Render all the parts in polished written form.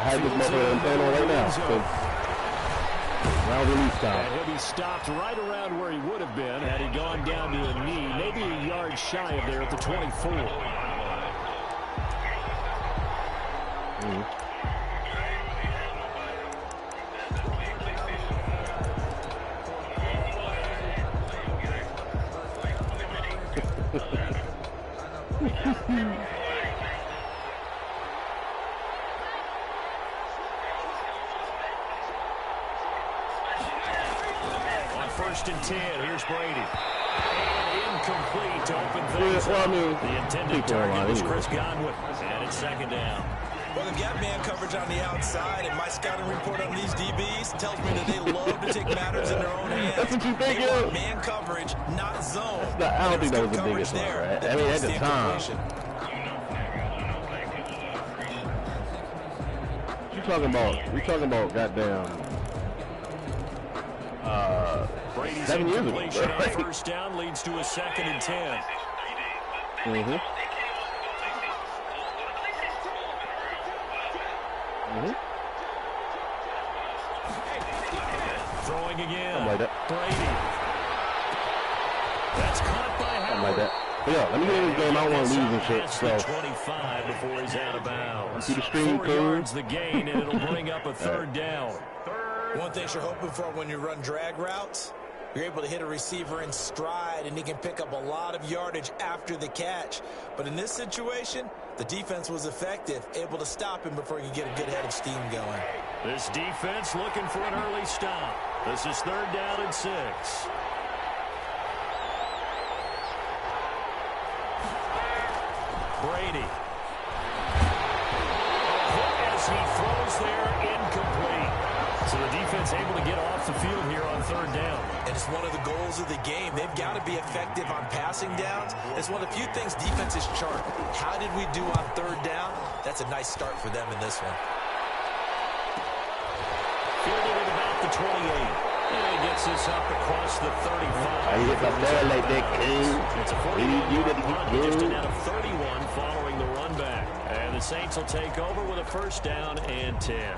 had this motherfucker in panel right now. Round release time. And he'll be stopped right around where he would have been had he gone down to a knee, maybe a yard shy of there at the 24. On 1st and 10, here's Brady. And incomplete to open things up. The intended target was Chris Godwin. And it's 2nd down. Well, they've got man coverage on the outside, and my scouting report on these DBs tells me that they love to take matters in their own hands. That's what you think, they want man coverage, not zone. I don't think that was the biggest one, right? I mean, at the time. We're talking about goddamn Brady's 7 years ago. incompletion on 1st down leads to a 2nd and 10. Throwing again. Like that. Brady. That's caught by Howard. Like that. But yeah, let me get in this game. I don't want to lose and shit. So 25 before he's out of bounds. See the screen 4 curve. yards the gain, and it'll bring up a 3rd down. One thing you're hoping for when you run drag routes, you're able to hit a receiver in stride, and he can pick up a lot of yardage after the catch. But in this situation, the defense was effective, able to stop him before he could get a good head of steam going. This defense looking for an early stop. This is 3rd down and 6. Brady. As he throws there, incomplete. So the defense able to get off the field here on 3rd down. And it's one of the goals of the game. They've got to be effective on passing downs. It's one of the few things defenses chart. How did we do on 3rd down? That's a nice start for them in this one. Fielded at about the 28. And he gets this up across the 35. I hit up there like that, King. It's a 40-yard run, just an out of 31 following the run back. And the Saints will take over with a 1st down and 10.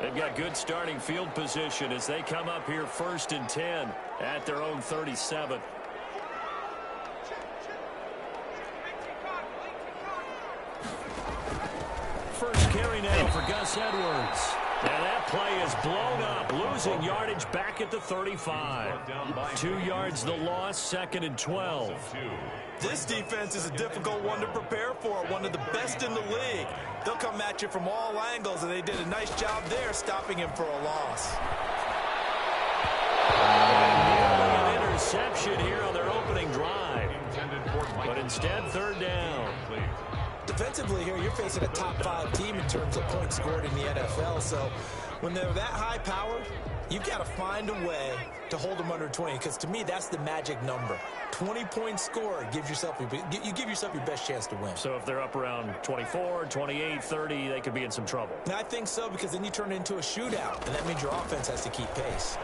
They've got good starting field position as they come up here 1st and 10 at their own 37. First carry now for Gus Edwards. And that play is blown up, losing yardage back at the 35. 2 yards the loss, 2nd and 12. This defense is a difficult one to prepare for, one of the best in the league. They'll come at you from all angles, and they did a nice job there stopping him for a loss. An interception here on their opening drive. But instead, 3rd down. Defensively here, you're facing a top-5 team in terms of points scored in the NFL. So when they're that high powered, you've got to find a way to hold them under 20, because to me, that's the magic number. 20 points scored, you give yourself your best chance to win. So if they're up around 24, 28, 30, they could be in some trouble. And I think so, because then you turn it into a shootout, and that means your offense has to keep pace.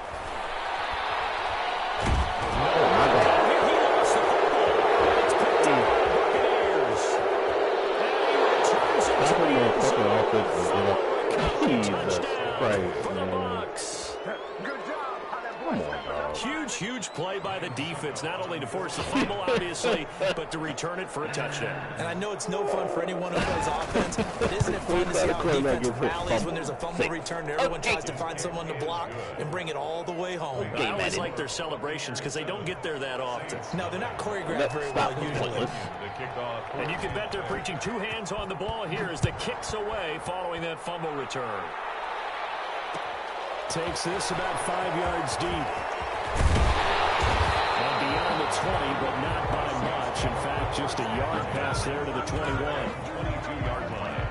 Huge play by the defense, not only to force the fumble, obviously, but to return it for a touchdown. And I know it's no fun for anyone who plays offense, but isn't it fun to see how defense rallies when there's a fumble return and everyone tries to find someone to block and bring it all the way home? I always like their celebrations because they don't get there that often. No, they're not choreographed very well usually. And you can bet they're preaching 2 hands on the ball here as the kick's away following that fumble return. Takes this about 5 yards deep. And beyond the 20, but not by much. In fact, just a yard pass there to the 21. 22-yard line.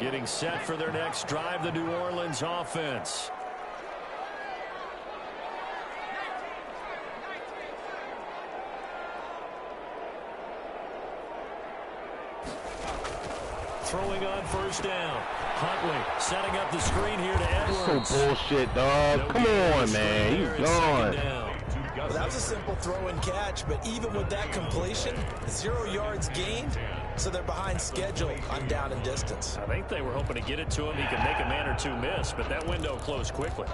Getting set for their next drive, the New Orleans offense. Throwing on first down. Huntley setting up the screen here to Edwards. So bullshit, dog. Come on, man. He's gone. Well, that was a simple throw and catch, but even with that completion, 0 yards gained, so they're behind schedule on down and distance. I think they were hoping to get it to him. He could make a man or two miss, but that window closed quickly.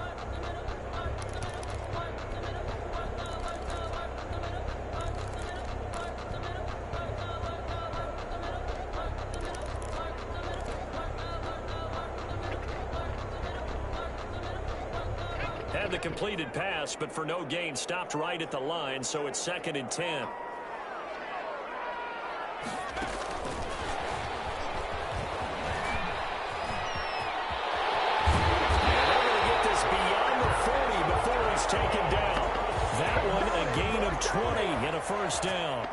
Had the completed pass, but for no gain, stopped right at the line, so it's 2nd and 10. And they're going to get this beyond the 40 before he's taken down. That one, a gain of 20 and a first down.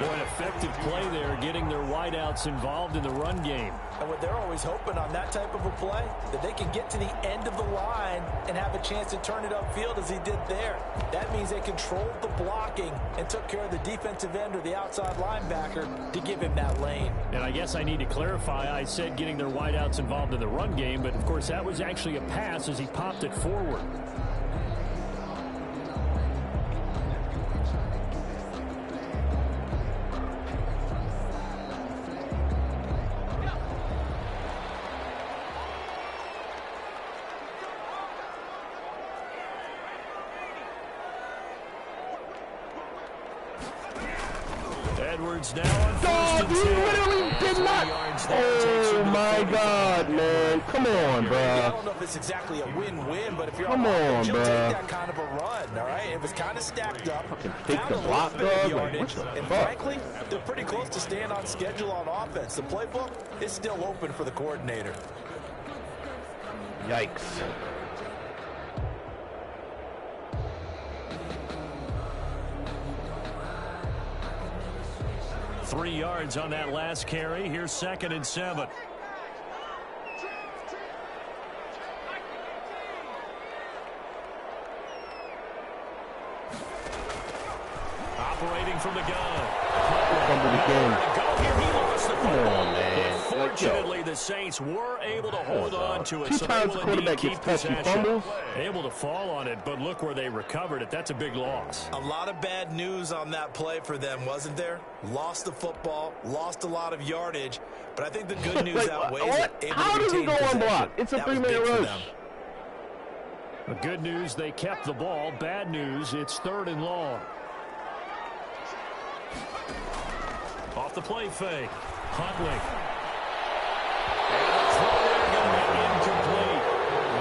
Boy, an effective play there, getting their wideouts involved in the run game. And what they're always hoping on that type of a play, that they can get to the end of the line and have a chance to turn it upfield as he did there. That means they controlled the blocking and took care of the defensive end or the outside linebacker to give him that lane. And I guess I need to clarify, I said getting their wideouts involved in the run game, but of course that was actually a pass as he popped it forward. Edwards now on first and 10. You literally did not. Oh, my God, man. Come on, bro. I don't know if it's exactly a win-win, but if you're Come on, you'll bro. take that kind of a run, all right? It was kind of stacked up. Take Found the a little block, bit of dog. Like, yardage, what the and fuck? frankly, they're pretty close to staying on schedule on offense. The playbook is still open for the coordinator. Yikes. Three yards on that last carry. Here's 2nd and 7. Operating from the gun. Come on, man. Fortunately, the Saints were able to hold on to it, so they Sometimes the will quarterback indeed gets keep touchy possession. fumbles. Able to fall on it, but look where they recovered it. That's a big loss. A lot of bad news on that play for them, wasn't there? Lost the football, lost a lot of yardage, but I think the good news Wait, outweighs what? it. How does he go unblocked? It's a 3-minute rush. The good news, they kept the ball. Bad news, it's 3rd and long. Off the play fake. Huntley.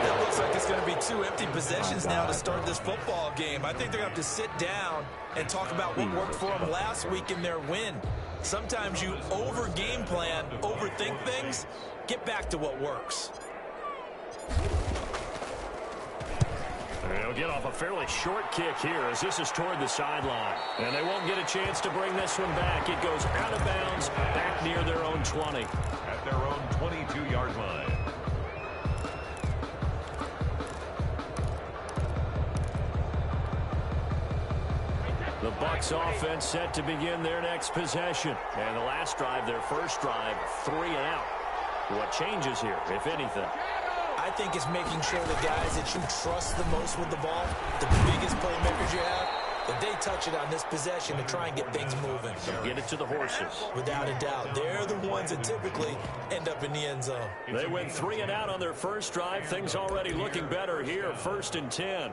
That looks like it's going to be 2 empty possessions now to start this football game. I think they're going to have to sit down and talk about what worked for them last week in their win. Sometimes you over-game plan, overthink things, get back to what works. They'll get off a fairly short kick here as this is toward the sideline. And they won't get a chance to bring this one back. It goes out of bounds back near their own 20. At their own 22-yard line. The Bucs offense set to begin their next possession. And the last drive, their first drive, 3 and out. What changes here, if anything? I think it's making sure the guys that you trust the most with the ball, the biggest playmakers you have, that they touch it on this possession to try and get things moving. Get it to the horses. Without a doubt. They're the ones that typically end up in the end zone. They went 3 and out on their first drive. Things already looking better here. 1st and 10.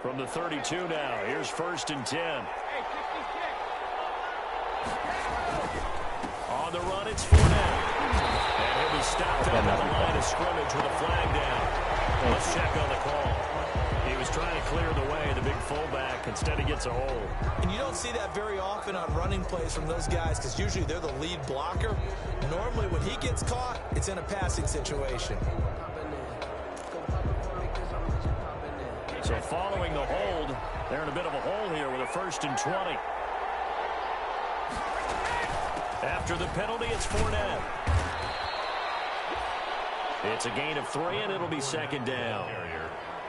From the 32 now. Here's 1st and 10. On the run, it's Fournette. And he'll be stopped up at the line of scrimmage with a flag down. Let's check on the call. He was trying to clear the way, the big fullback. Instead, he gets a hold. And you don't see that very often on running plays from those guys because usually they're the lead blocker. Normally, when he gets caught, it's in a passing situation. So following the hold, they're in a bit of a hole here with a 1st and 20. After the penalty, it's Fournette. It's a gain of 3, and it'll be second down.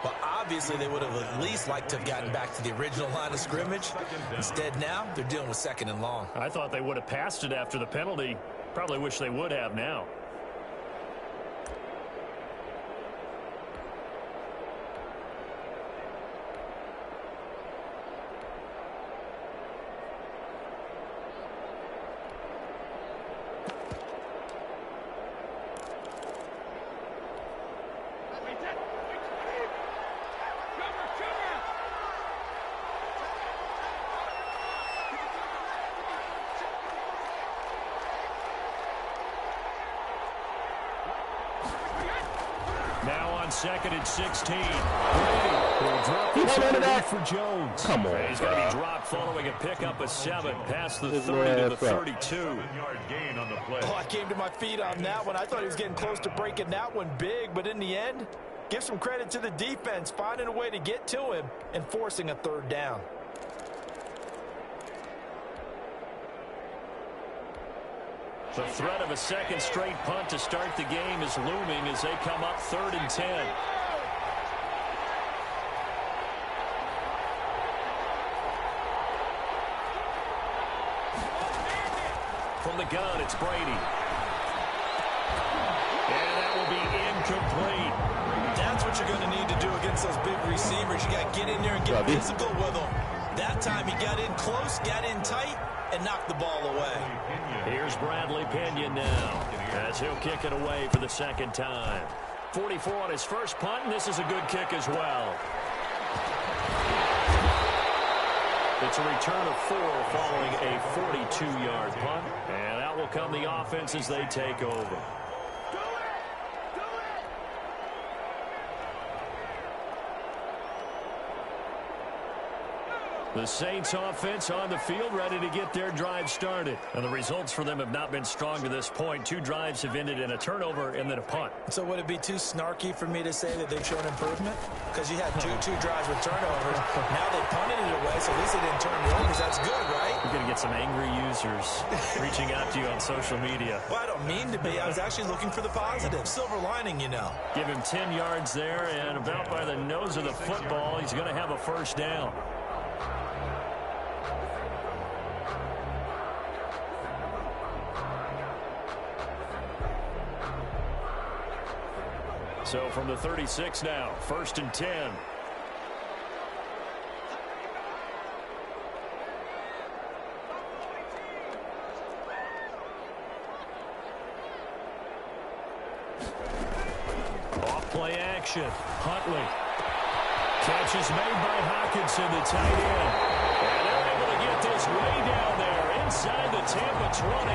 Well, obviously, they would have at least liked to have gotten back to the original line of scrimmage. Instead, now, they're dealing with second and long. I thought they would have passed it after the penalty. Probably wish they would have now. Now on 2nd and 16. Brady will drop it for Jones. Come on, He's going to be dropped following a pickup of 7 past the 30 to the 32. Oh, I came to my feet on that one. I thought he was getting close to breaking that one big, but in the end, give some credit to the defense, finding a way to get to him and forcing a 3rd down. The threat of a second straight punt to start the game is looming as they come up 3rd and 10. From the gun, it's Brady. And that will be incomplete. That's what you're going to need to do against those big receivers. You got to get in there and get physical with them. That time he got in close, got in tight, and knocked the ball away. Here's Bradley Pinion now as he'll kick it away for the 2nd time. 44 on his first punt, and this is a good kick as well. It's a return of 4 following a 42-yard punt, and out will come the offense as they take over. The Saints offense on the field ready to get their drive started. And the results for them have not been strong to this point. 2 drives have ended in a turnover and then a punt. So would it be too snarky for me to say that they've shown improvement? Because you had two drives with turnovers. Now they punted it away, so at least they didn't turn it over because that's good, right? You're going to get some angry users reaching out to you on social media. Well, I don't mean to be. I was actually looking for the positive. Silver lining, you know. Give him 10 yards there, and about by the nose of the football, he's going to have a 1st down. So from the 36 now, 1st and 10. Off play action. Huntley. Catch is made by Hockenson, the tight end. And they're able to get this way down there inside the Tampa 20.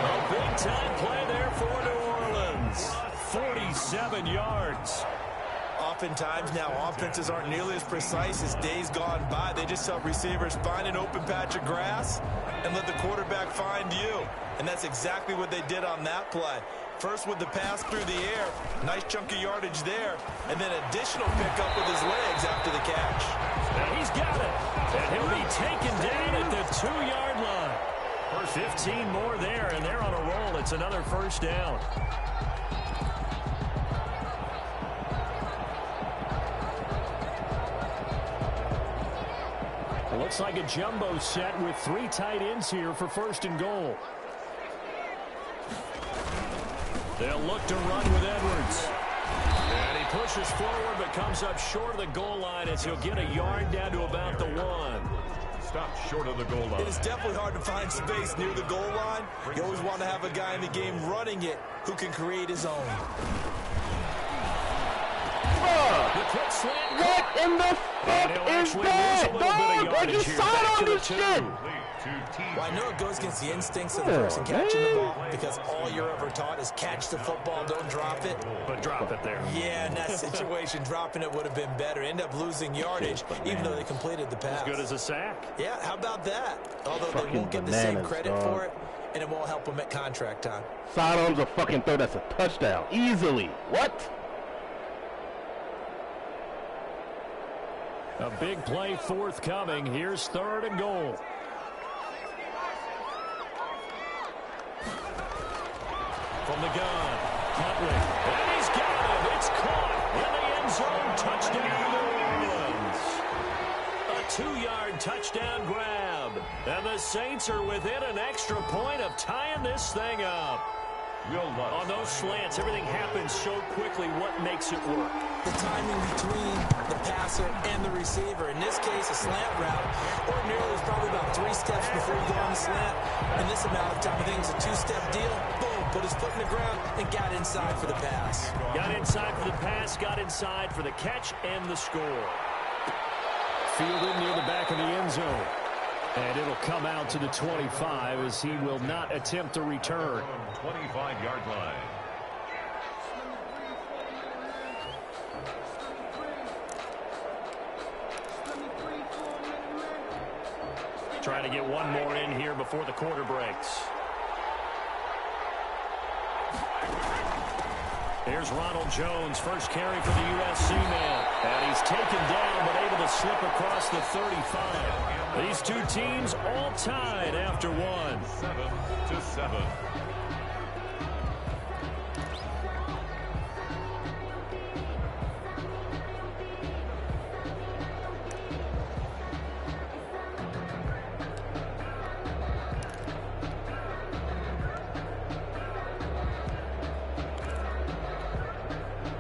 A big-time play there for New Orleans. 47 yards. Oftentimes now offenses aren't nearly as precise as days gone by. They just help receivers find an open patch of grass and let the quarterback find you. And that's exactly what they did on that play. First with the pass through the air, nice chunk of yardage there, and then additional pickup with his legs after the catch. Now he's got it, and he'll be taken down at the 2-yard line. 15 more there, and they're on a roll. It's another 1st down. It looks like a jumbo set with 3 tight ends here for 1st and goal. They'll look to run with Edwards. And he pushes forward but comes up short of the goal line as he'll get a yard down to about the 1. Stop short of the goal line. It is definitely hard to find space near the goal line. You always want to have a guy in the game running it who can create his own. What in the fuck is that? Dog, like you saw on this shit. Well, I know it goes against the instincts of the person catching the ball because all you're ever taught is catch the football, don't drop it. But drop it there. Yeah, in that situation, dropping it would have been better. End up losing yardage, even though they completed the pass. As good as a sack. Yeah, how about that? Although they won't get the same credit for it, and it won't help them at contract time. Sidearms a fucking throw. That's a touchdown. Easily. What? A big play forthcoming. Here's 3rd and goal. from the gun. Huntley, and he's got it. It's caught in the end zone. Touchdown, New Orleans. A 2-yard touchdown grab. And the Saints are within an extra point of tying this thing up. On those slants, everything happens so quickly. What makes it work? The timing between the passer and the receiver. In this case, a slant route. Ordinarily, it's probably about 3 steps before you go on the slant. In this amount of time, I think it's a 2-step deal. Boom, put his foot in the ground and got inside for the pass. Got inside for the pass, got inside for the catch and the score. Fielded near the back of the end zone. And it'll come out to the 25 as he will not attempt to return. 25-yard line. Trying to get one more in here before the quarter breaks. Here's Ronald Jones, first carry for the USC man. And he's taken down but able to slip across the 35. These two teams all tied after one. 7-7.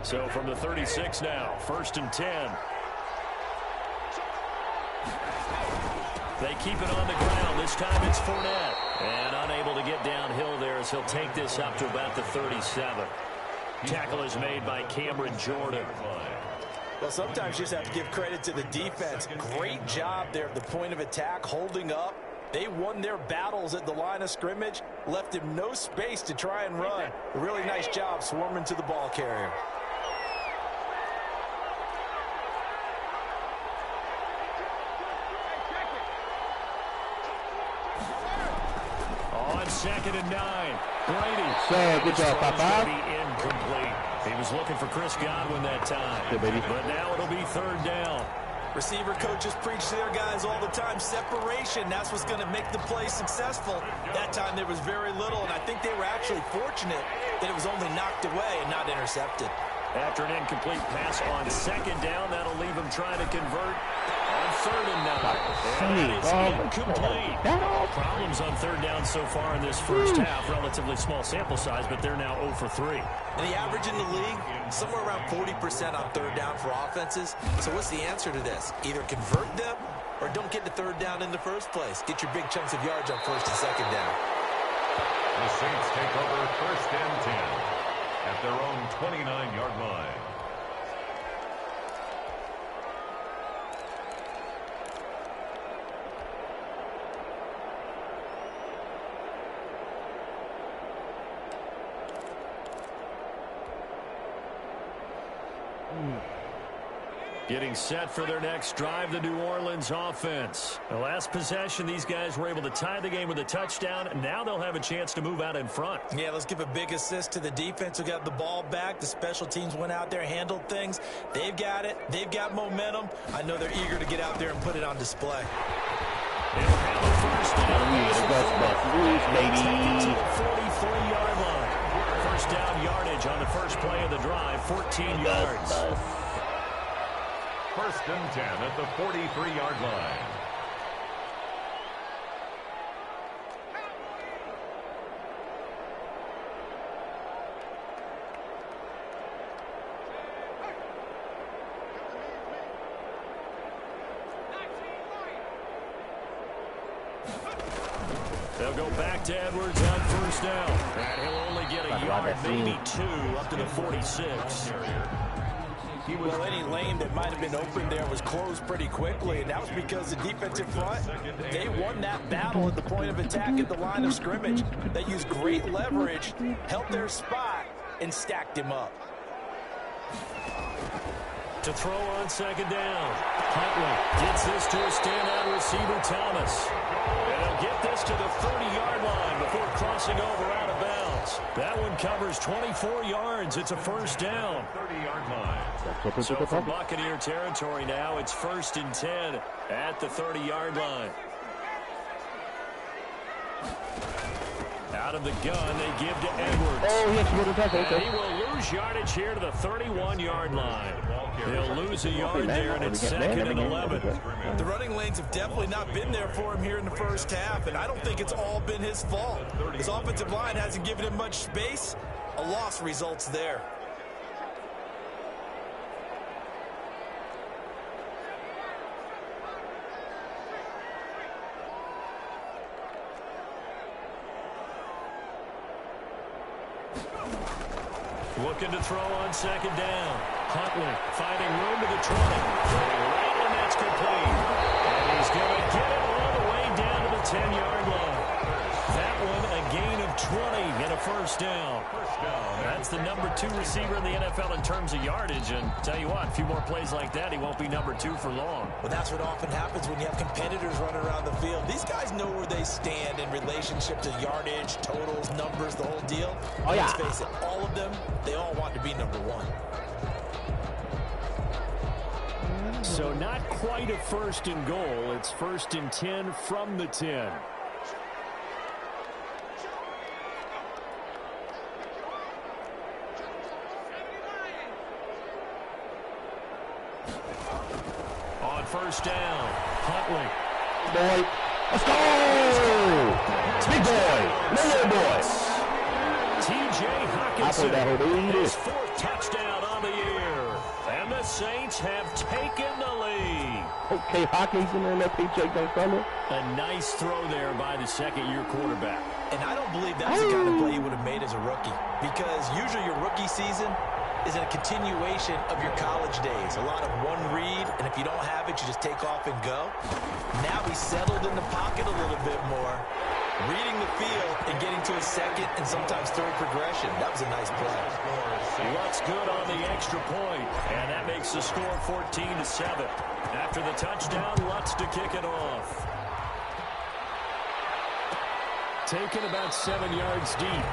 So from the 36 now, 1st and 10. They keep it on the ground. This time it's Fournette. And unable to get downhill there as he'll take this up to about the 37. Tackle is made by Cameron Jordan. Well, sometimes you just have to give credit to the defense. Great job there at the point of attack, holding up. They won their battles at the line of scrimmage, left him no space to try and run. A really nice job swarming to the ball carrier. On 2nd and 9, Brady. Good job, Papa. Incomplete. He was looking for Chris Godwin that time. Good, baby. But now it'll be 3rd down. Receiver coaches preach to their guys all the time. Separation, that's what's going to make the play successful. That time there was very little, and I think they were actually fortunate that it was only knocked away and not intercepted. After an incomplete pass on 2nd down, that'll leave him trying to convert on 3rd and 9. And that is incomplete. Problems on 3rd down so far in this first half. Relatively small sample size, but they're now 0 for 3. And the average in the league, somewhere around 40% on 3rd down for offenses. So what's the answer to this? Either convert them or don't get to 3rd down in the first place. Get your big chunks of yards on 1st and 2nd down. The Saints take over 1st and 10 at their own 29-yard line. Getting set for their next drive, the New Orleans offense. The last possession, these guys were able to tie the game with a touchdown, and now they'll have a chance to move out in front. Yeah, let's give a big assist to the defense who got the ball back. The special teams went out there, handled things. They've got it. They've got momentum. I know they're eager to get out there and put it on display. They'll have a first down. Baby. 43-yard line. First down yardage on the first play of the drive, 14 yards. 1st and 10 at the 43-yard line. They'll go back to Edwards on 1st down. And he'll only get a yard, maybe 2, up to the 46. Well, any lane that might have been open there was closed pretty quickly, and that was because the defensive front, they won that battle at the point of attack at the line of scrimmage. They used great leverage, held their spot, and stacked him up. To throw on 2nd down. Huntley gets this to a standout receiver, Thomas. And he'll get this to the 30-yard line before crossing over out of bounds. That one covers 24 yards. It's a 1st down. 30-yard line. So for Buccaneer territory now, it's 1st and 10 at the 30-yard line. Out of the gun, they give to Edwards. Oh, he has to go to tackle. Okay. He will lose yardage here to the 31-yard line. He'll lose a yard there, and it's second and 11. The running lanes have definitely not been there for him here in the first half, and I don't think it's all been his fault. His offensive line hasn't given him much space. A loss results there. Looking to throw on second down. Huntley finding room to the 20. Right, and that's complete. And he's going to get it all the way down to the 10-yard line. That one a gain of 20 and a first down. That's the number 2 receiver in the NFL in terms of yardage. And tell you what, a few more plays like that, he won't be number 2 for long. Well, that's what often happens when you have competitors running around the field. These guys know where they stand in relationship to yardage, totals, numbers, the whole deal. Oh, yeah. Let's face it, all of them, they all want to be number 1. So not quite a first and goal. It's first and 10 from the 10. On first down, Huntley. Boy, let's go! Big boy, little boy. T.J. Hockenson, his 4th touchdown on the year. And the Saints have taken the lead. Okay, Hockenson on that paycheck don't come in. A nice throw there by the second-year quarterback. And I don't believe that's the kind of play you would have made as a rookie, because usually your rookie season is a continuation of your college days. A lot of one read, and if you don't have it, you just take off and go. Now he's settled in the pocket a little bit more, reading the field and getting to a second and sometimes third progression. That was a nice play. Lutz good on the extra point, and that makes the score 14-7. After the touchdown, Lutz to kick it off. Taken about 7 yards deep.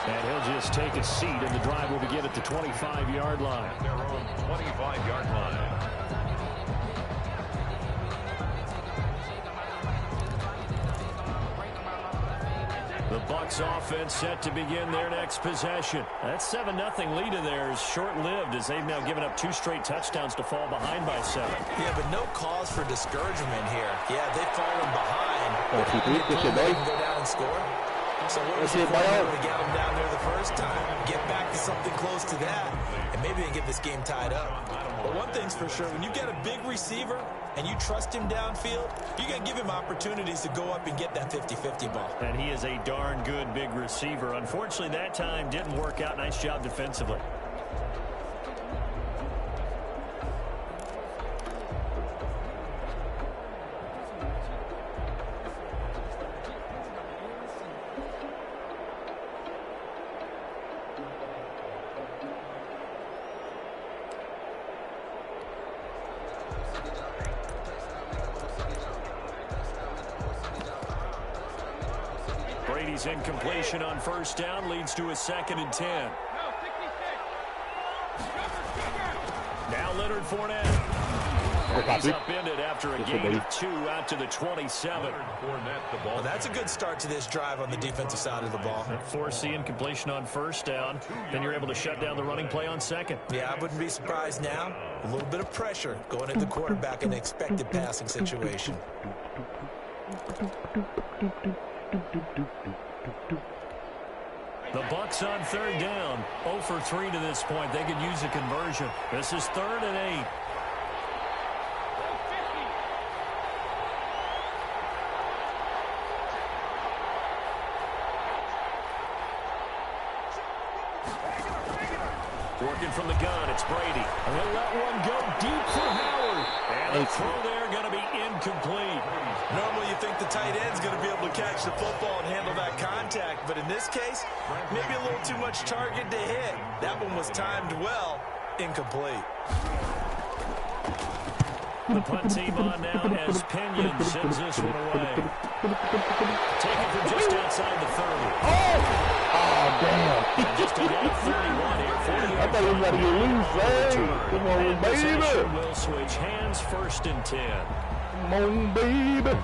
And he'll just take a seat, and the drive will begin at the 25-yard line. Their own 25-yard line. The Bucs offense set to begin their next possession. That 7-0 lead of theirs short-lived, as they've now given up 2 straight touchdowns to fall behind by 7. Yeah, but no cause for discouragement here. Yeah, they've fallen behind. They can go down and score. So what was the point to get them down there the first time? Get back to something close to that, and maybe they get this game tied up. But one thing's for sure, when you get a big receiver and you trust him downfield, you got to give him opportunities to go up and get that 50-50 ball. And he is a darn good big receiver. Unfortunately, that time didn't work out. Nice job defensively. Brady's incompletion on first down leads to a 2nd and 10. Now Leonard Fournette. He's upended after a gain of 2 out to the 27. Well, that's a good start to this drive on the defensive side of the ball. Force the incompletion on first down. Then you're able to shut down the running play on second. Yeah, I wouldn't be surprised now. A little bit of pressure going at the quarterback in an expected passing situation. The Bucs on third down. 0 for 3 to this point. They could use a conversion. This is 3rd and 8. Working from the gun, it's Brady. And they'll let one go deep for Howard. And the throw there going to be incomplete. Normally you think the tight end's going to be able to catch the football and handle that contact, but in this case, maybe a little too much target to hit. That one was timed well, incomplete. The punt team on now as Pinion sends this one away. Taken from just outside the 30. Oh, damn. Just about 31 here. 40 I thought he was about to get loose, man. Come on, baby. Will switch hands, 1st and 10. Come on, baby.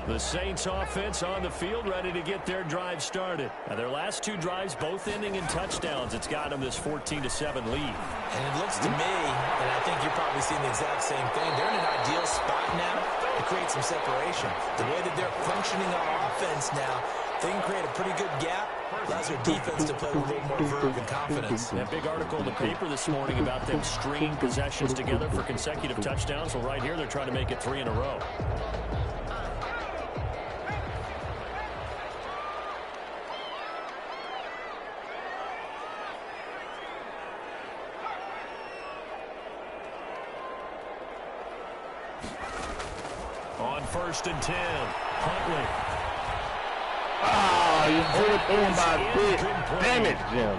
The Saints offense on the field, ready to get their drive started. Now, their last two drives both ending in touchdowns. It's got them this 14-7 lead. And it looks to me, and I think you're probably seeing the exact same thing, they're in an ideal spot now to create some separation. The way that they're functioning on offense now, they can create a pretty good gap. Allows their defense to play with a little more verve and confidence. That big article in the paper this morning about them stringing possessions together for consecutive touchdowns. Well, right here, they're trying to make it 3 in a row. On 1st and 10, Huntley. Oh, he's overthrown by a bit. Damn it, Jim.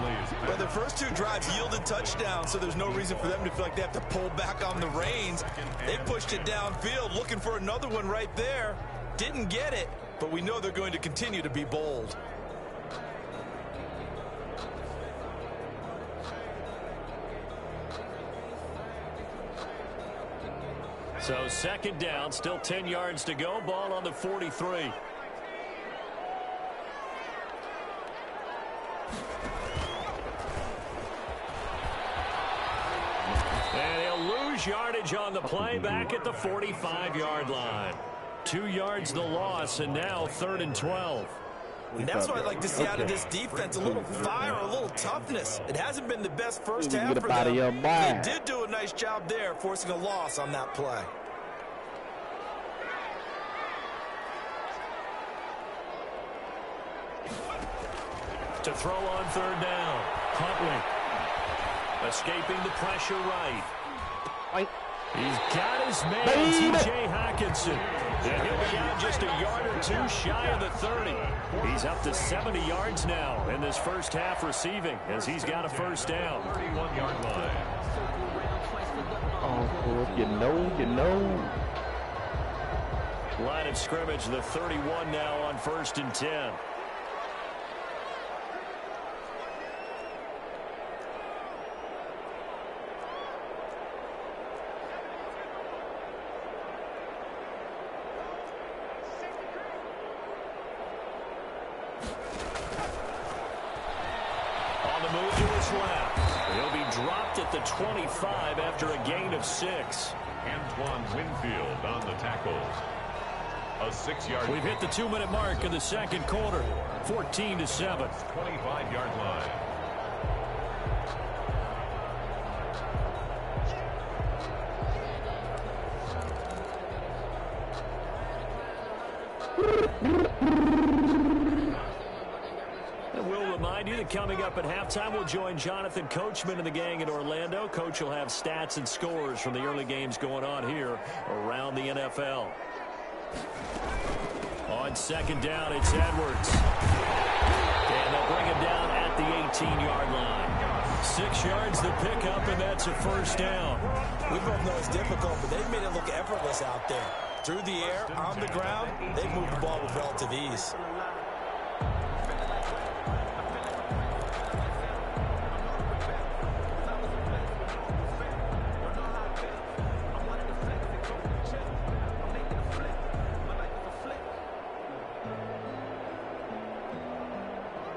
But the first two drives yielded touchdowns, so there's no reason for them to feel like they have to pull back on the reins. They pushed it downfield, looking for another one right there. Didn't get it, but we know they're going to continue to be bold. So 2nd down, still 10 yards to go. Ball on the 43. And he'll lose yardage on the play back at the 45-yard line. 2 yards the loss, and now 3rd and 12. And that's what I'd like to see out of this defense, a little fire, a little toughness. It hasn't been the best first half for them. They did do a nice job there, forcing a loss on that play. To throw on 3rd down, Huntley. Escaping the pressure right. He's got his man, T.J. Hockenson. And he'll be out just a yard or two shy of the 30. He's up to 70 yards now in this first half receiving as he's got a 1st down. 31-yard line. Oh, you know. Line of scrimmage, the 31 now on 1st and 10. He'll be dropped at the 25 after a gain of 6. Antoine Winfield on the tackle. A 6-yard. We've hit the 2-minute mark in the 2nd quarter. 14-7. 25-yard line. Coming up at halftime, we'll join Jonathan Coachman and the gang in Orlando. Coach will have stats and scores from the early games going on here around the NFL. On 2nd down, it's Edwards. And they'll bring him down at the 18-yard line. 6 yards the pickup, and that's a 1st down. We both know it's difficult, but they've made it look effortless out there. Through the air, on the ground, they've moved the ball with relative ease.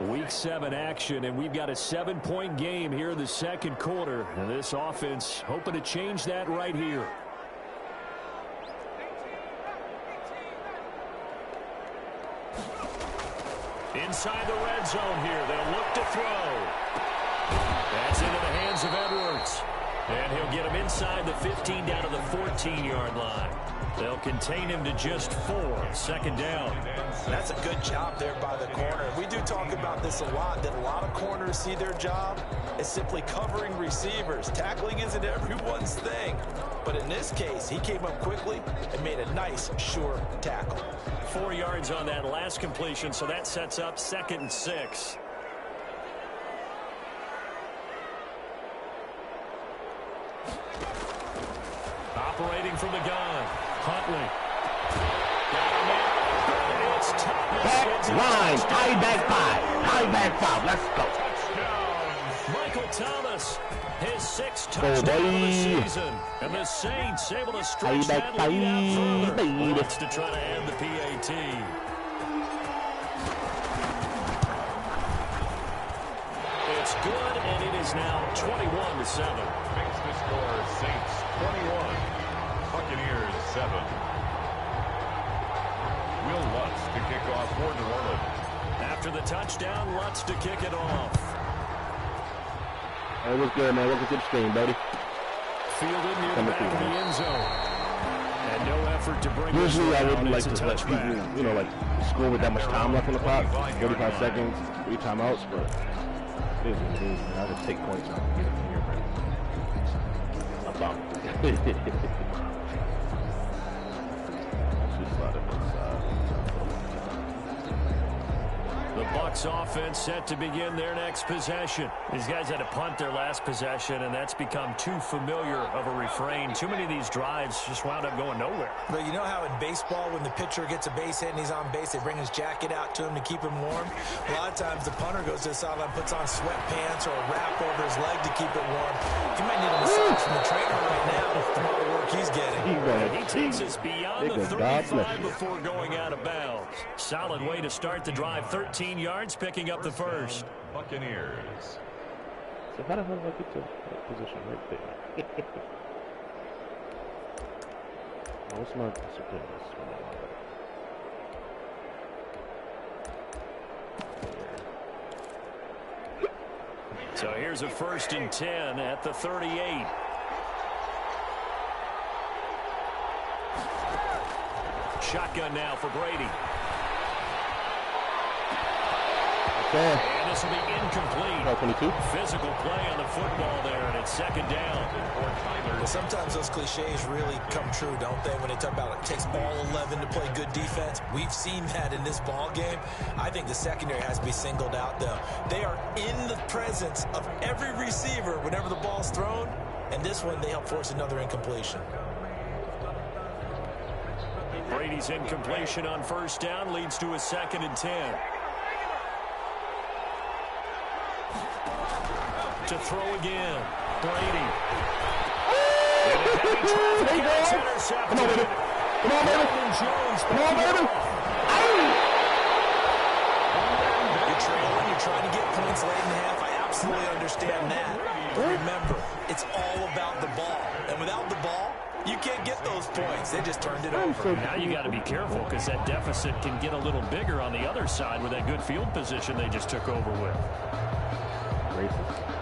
Week 7 action, and we've got a 7-point game here in the 2nd quarter. And this offense hoping to change that right here. Inside the red zone here, they'll look to throw. That's into the hands of Edwards. And he'll get him inside the 15 down to the 14-yard line. They'll contain him to just 4. 2nd down. That's a good job there by the corner. We do talk about this a lot, that a lot of corners see their job as simply covering receivers. Tackling isn't everyone's thing. But in this case, he came up quickly and made a nice, sure tackle. 4 yards on that last completion, so that sets up 2nd and 6. Operating from the gun, Huntley. Back line, high back 5. Let's go. Michael Thomas, his 6th touchdown of the season. And the Saints able to stretch that lead out further. Wants to try to add the PAT. It's good, and it is now 21-7. Makes the score Saints 21, Buccaneers 7. Will Lutz to kick off for New Orleans. After the touchdown, Lutz to kick it off. Hey, what's good, man? Welcome to the stream, buddy. Fielded near the back of the end zone. And no effort to bring this Usually I around. wouldn't like It's to a let people, touchback. you know, like score with that much time left on the clock. 35 seconds, 3 timeouts, but it is what it is, man. I just take points out and get it from here, man. I'm bummed. She's a lot of The Bucs offense set to begin their next possession. These guys had to punt their last possession, and that's become too familiar of a refrain. Too many of these drives just wound up going nowhere. But you know how in baseball, when the pitcher gets a base hit and he's on base, they bring his jacket out to him to keep him warm? A lot of times the punter goes to the sideline, puts on sweatpants or a wrap over his leg to keep it warm. He might need a massage from the trainer right now from all the work he's getting. He takes us beyond the 35 before going out of bounds. Solid way to start the drive. 13 yards, picking up the first. Buccaneers. So how the hell did I get to that position right there? What's my discipline? So here's a 1st and 10 at the 38. Shotgun now for Brady. Okay. And this will be incomplete. 22. Physical play on the football there, and it's 2nd down. Well, sometimes those cliches really come true, don't they? When they talk about it takes all 11 to play good defense. We've seen that in this ball game. I think the secondary has to be singled out, though. They are in the presence of every receiver whenever the ball's thrown, and this one they help force another incompletion. Brady's incompletion on 1st down leads to a 2nd and 10. To throw again. Brady. There you go. Come on, baby. Come on, baby. Come on, baby. You're trailing, you're trying to get points late in the half. I absolutely understand that. But remember, it's all about the ball. And without the ball, you can't get those points. They just turned it over. Now you got to be careful because that deficit can get a little bigger on the other side with that good field position they just took over with. Racist.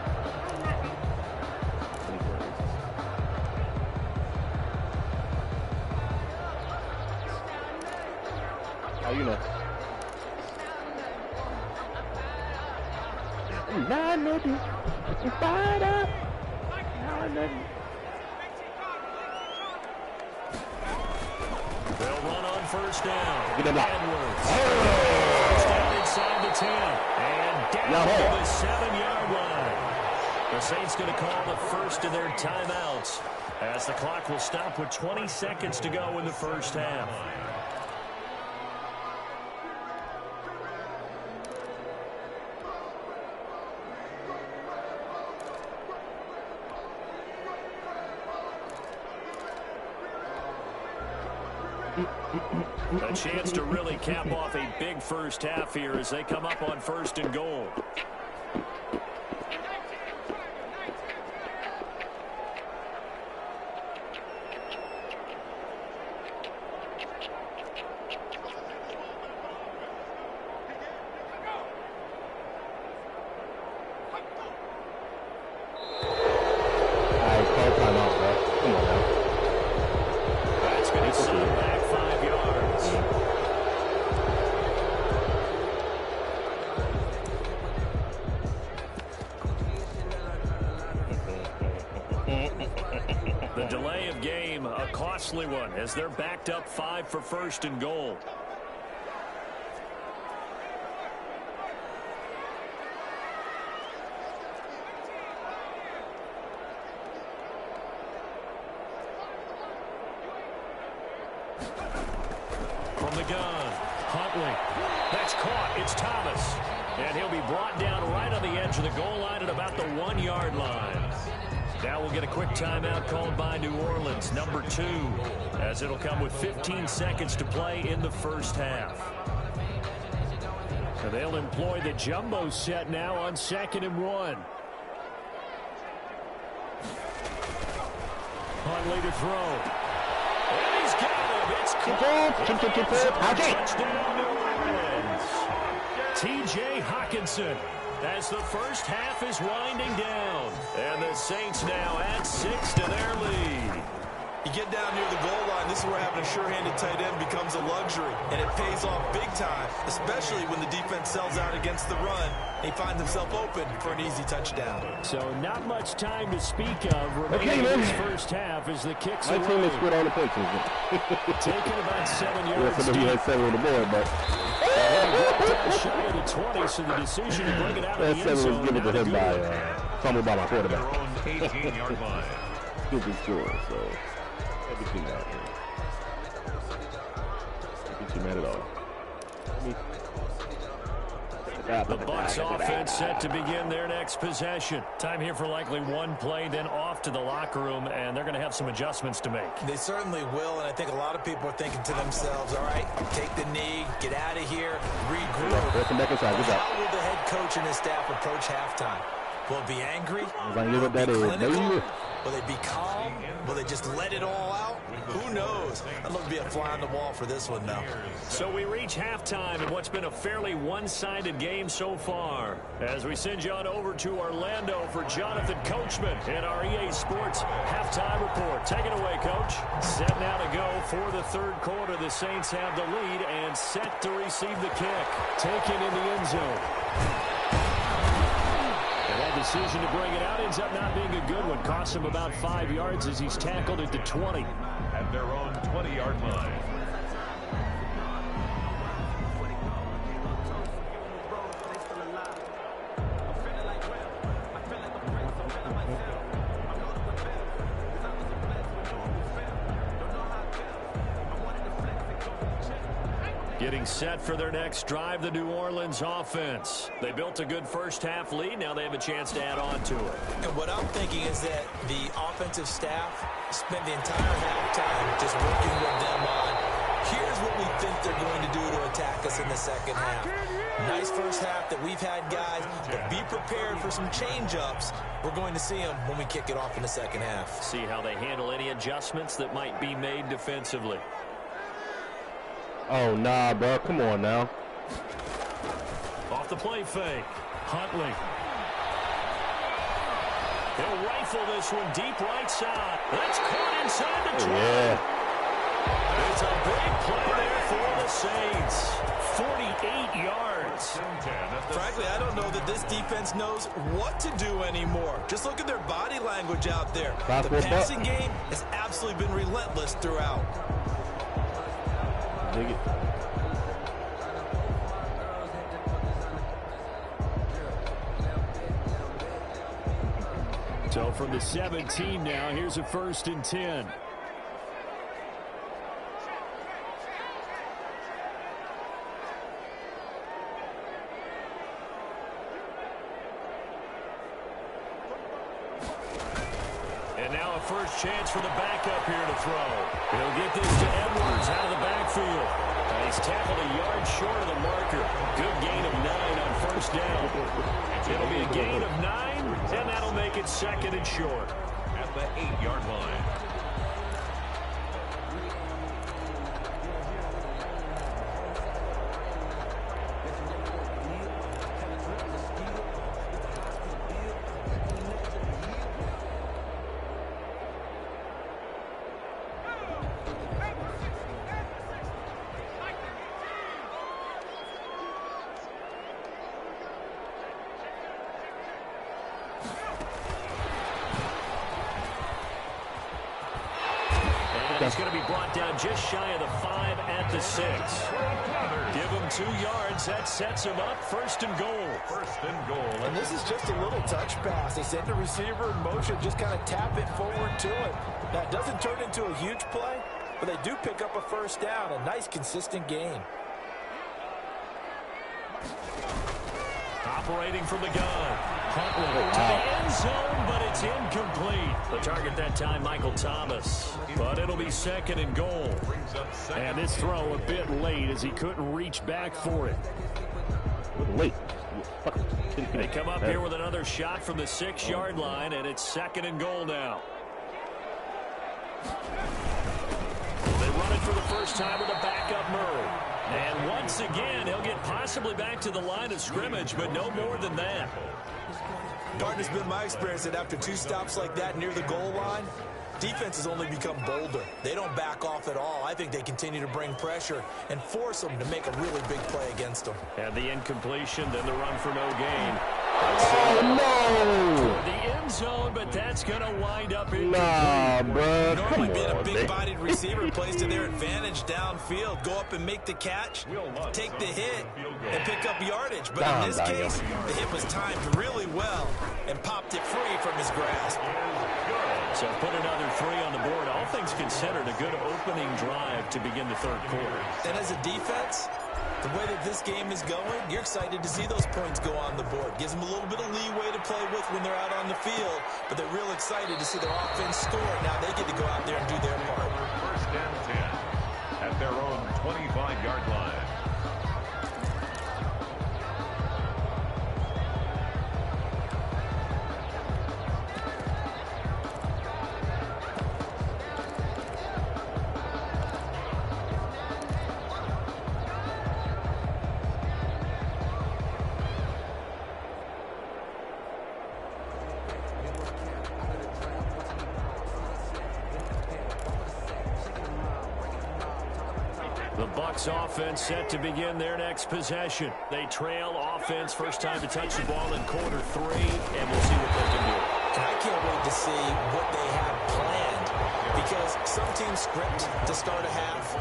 How you know? Nah, nothing. Fired up. Nah, nothing. They'll run on 1st down. Get that block. Edwards. 1st down inside the 10. And down to the 7-yard line. The Saints going to call the first of their timeouts as the clock will stop with 20 seconds to go in the 1st half. A chance to really cap off a big 1st half here as they come up on 1st and goal. That's going to set them back 5 yards. The delay of game, a costly one, as they're backed up 5 for 1st and goal. From the gun, Huntley. That's caught. It's Thomas. And he'll be brought down right on the edge of the goal line at about the 1-yard line. Now we'll get a quick timeout called by New Orleans, number 2, as it'll come with 15 seconds to play in the first half. So they'll employ the jumbo set now on 2nd and 1. Huntley to throw. And he's got him. It's caught. Touchdown, New Orleans. T.J. Hockenson as the first half is winding down. And the Saints now add 6 to their lead. You get down near the goal line, this is where having a sure-handed tight end becomes a luxury, and it pays off big time, especially when the defense sells out against the run. He finds himself open for an easy touchdown. So not much time to speak of remaining in this first half as the kicks away. My team is split on the pitches. Taking about 7 yards. Yes, I know he had 7 on the board, but shy of the 20, so the decision to bring it out of the end zone. That 7 was given to him by fumble by my quarterback. Their own 18-yard line. Stupid score, so everything out here. Can't get you mad at all. The Bucs offense set to begin their next possession. Time here for likely one play, then off to the locker room, and they're going to have some adjustments to make. They certainly will, and I think a lot of people are thinking to themselves, all right, take the knee, get out of here, regroup. How will the head coach and his staff approach halftime? Will it be angry? Will it be clinical? Will they be calm? Will they just let it all out? Who knows? I'd love to be a fly on the wall for this one, though. So we reach halftime in what's been a fairly one-sided game so far. As we send you on over to Orlando for Jonathan Coachman in our EA Sports halftime report. Take it away, Coach. Set now to go for the third quarter. The Saints have the lead and set to receive the kick. Taken in the end zone. Decision to bring it out ends up not being a good one. Costs him about 5 yards as he's tackled at the 20. At their own 20-yard line. Getting set for their next drive, the New Orleans offense. They built a good first half lead. Now they have a chance to add on to it. And what I'm thinking is that the offensive staff spent the entire halftime just working with them on, here's what we think they're going to do to attack us in the second half. Nice first half that we've had, guys, but be prepared for some change-ups. We're going to see them when we kick it off in the second half. See how they handle any adjustments that might be made defensively. Oh, nah, bro. Come on now. Off the play fake. Huntley. He'll rifle this one deep right side. That's caught inside the 20. Yeah. It's a big play there for the Saints. 48 yards. Frankly, I don't know that this defense knows what to do anymore. Just look at their body language out there. The passing game has absolutely been relentless throughout. Dig it. So from the 17 now, here's a 1st and 10. And now a first chance for the backup here to throw. He'll get this to Edwards out of the backfield. He's tackled a yard short of the marker. Good gain of 9 on first down. It'll be a gain of 9, and that'll make it 2nd and short. At the 8-yard line. He's going to be brought down just shy of the 5 at the 6. Give him 2 yards. That sets him up 1st and goal. 1st and goal. And this is just a little touch pass. They send the receiver in motion, just kind of tap it forward to it. Now, it doesn't turn into a huge play, but they do pick up a first down. A nice, consistent gain. operating from the gun. Huntley to the end zone, but it's incomplete. The target that time, Michael Thomas. But it'll be 2nd and goal. And this throw a bit late as he couldn't reach back for it. Wait. They come up here with another shot from the 6-yard line, and it's 2nd and goal now. They run it for the first time with a backup Murray. And once again, he'll get possibly back to the line of scrimmage, but no more than that. Partner's been my experience that after 2 stops like that near the goal line, defense has only become bolder. They don't back off at all. I think they continue to bring pressure and force them to make a really big play against them. And the incompletion, then the run for no gain. Oh, no! The end zone, but that's going to wind up incomplete. Nah, bro. Normally being a big-bodied receiver plays to their advantage downfield. Go up and make the catch, take the hit, and pick up yardage. But in this case, the hit was timed really well and popped it free from his grasp. So put another 3 on the board. All things considered, a good opening drive to begin the 3rd quarter. And as a defense, the way that this game is going, you're excited to see those points go on the board. Gives them a little bit of leeway to play with when they're out on the field, but they're real excited to see their offense score. Now they get to go out there and do their part. 1st and 10 at their own 25-yard line. Offense set to begin their next possession. They trail offense, first time to touch the ball in quarter 3, and we'll see what they can do. And I can't wait to see what they have planned, because some teams script to start a half.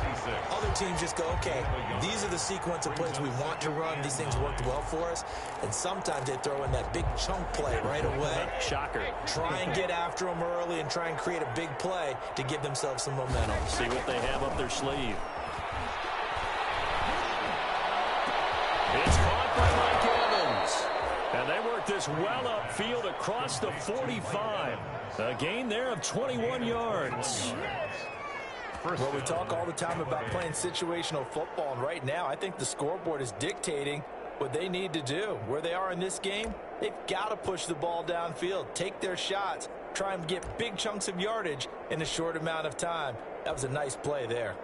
Other teams just go, okay, these are the sequence of plays we want to run. These things worked well for us. And sometimes they throw in that big chunk play right away. Shocker. Try and get after them early and try and create a big play to give themselves some momentum. See what they have up their sleeve. It's caught by Mike Evans. And they work this well upfield across the 45. A gain there of 21 yards. Well, we talk all the time about playing situational football, and right now I think the scoreboard is dictating what they need to do. Where they are in this game, they've got to push the ball downfield, take their shots, try and get big chunks of yardage in a short amount of time. That was a nice play there.